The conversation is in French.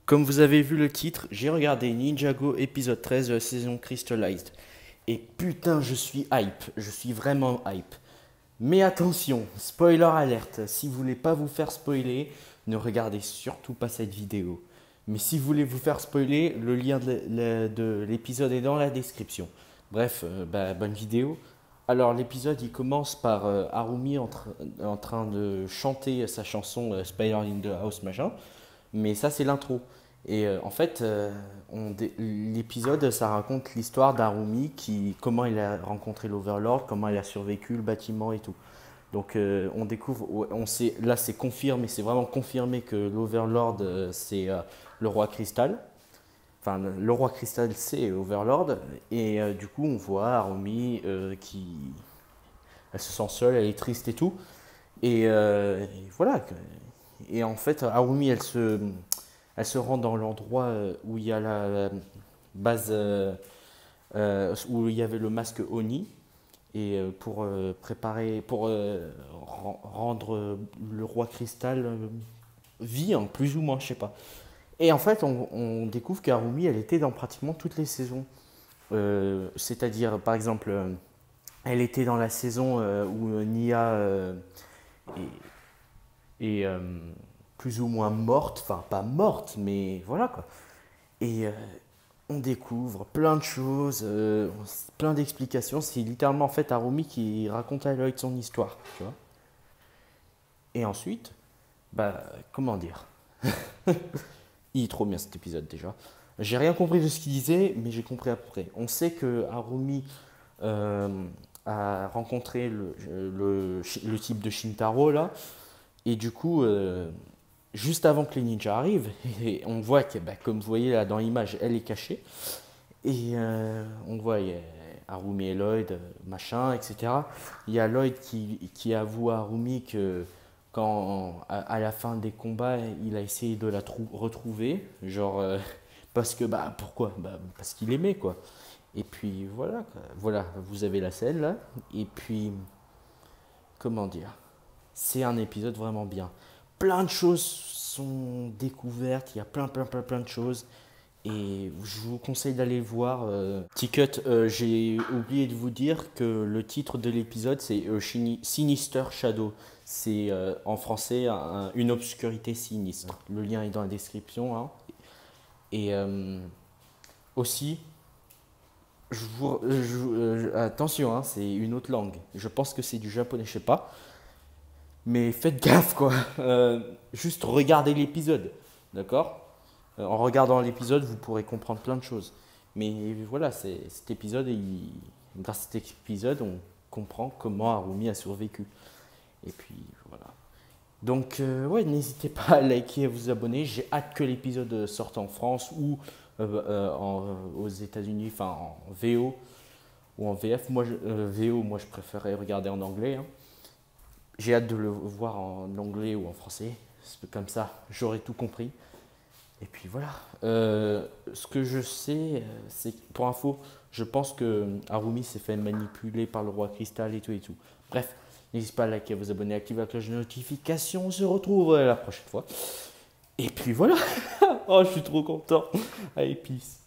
Comme vous avez vu le titre, j'ai regardé Ninjago épisode 13 de la saison Crystallized. Et putain, je suis hype. Je suis vraiment hype. Mais attention, spoiler alerte. Si vous voulez pas vous faire spoiler, ne regardez surtout pas cette vidéo. Mais si vous voulez vous faire spoiler, le lien de l'épisode est dans la description. Bref, bonne vidéo. Alors l'épisode il commence par Harumi en train de chanter sa chanson Spider in the House machin. Mais ça, c'est l'intro. Et en fait, l'épisode, ça raconte l'histoire d'Arumi, comment il a rencontré l'Overlord, comment il a survécu le bâtiment et tout. Donc on découvre, on sait, là c'est confirmé, c'est vraiment confirmé que l'Overlord c'est le roi cristal. Enfin, le roi cristal c'est Overlord. Et du coup, on voit Arumi elle se sent seule, elle est triste et tout. Et voilà. Et en fait, Arumi, elle se rend dans l'endroit où il y a la base, où il y avait le masque Oni, et pour préparer, pour rendre le roi cristal vie, hein, plus ou moins, je sais pas. Et en fait, on découvre qu'Arumi, elle était dans pratiquement toutes les saisons. C'est-à-dire, par exemple, elle était dans la saison où Nia est plus ou moins morte, enfin pas morte, mais voilà quoi. Et on découvre plein de choses, plein d'explications. C'est littéralement en fait Harumi qui raconte à Lloyd son histoire, tu vois. Et ensuite, comment dire. Il est trop bien cet épisode déjà. J'ai rien compris de ce qu'il disait, mais j'ai compris à peu près. On sait que Harumi a rencontré le type de Shintaro là, et du coup, juste avant que les ninjas arrivent, et on voit que, comme vous voyez là dans l'image, elle est cachée. Et on voit il y a Harumi et Lloyd, machin, etc. Il y a Lloyd qui avoue à Harumi que quand, à la fin des combats, il a essayé de la retrouver. Genre, parce que, pourquoi parce qu'il aimait, quoi. Et puis voilà, quoi. Voilà, vous avez la scène là. Et puis, comment dire, c'est un épisode vraiment bien. Plein de choses sont découvertes, il y a plein de choses. Et je vous conseille d'aller le voir. Petit cut, j'ai oublié de vous dire que le titre de l'épisode c'est Sinister Shadow. C'est en français une obscurité sinistre. Le lien est dans la description, hein. Et aussi, attention, hein, c'est une autre langue. Je pense que c'est du japonais, je sais pas. Mais faites gaffe, quoi. Juste regardez l'épisode, d'accord? En regardant l'épisode, vous pourrez comprendre plein de choses. Mais voilà, cet épisode, grâce à cet épisode, on comprend comment Harumi a survécu. Et puis voilà. Donc, ouais, n'hésitez pas à liker et à vous abonner. J'ai hâte que l'épisode sorte en France ou aux États-Unis, enfin en VO ou en VF. VO, moi je préférais regarder en anglais, hein. J'ai hâte de le voir en anglais ou en français. Comme ça, j'aurai tout compris. Et puis voilà. Ce que je sais, c'est pour info, je pense que Harumi s'est fait manipuler par le roi cristal et tout et tout. Bref, n'hésitez pas à liker, à vous abonner, à activer la cloche de notification. On se retrouve la prochaine fois. Et puis voilà. Oh, je suis trop content. Allez, peace.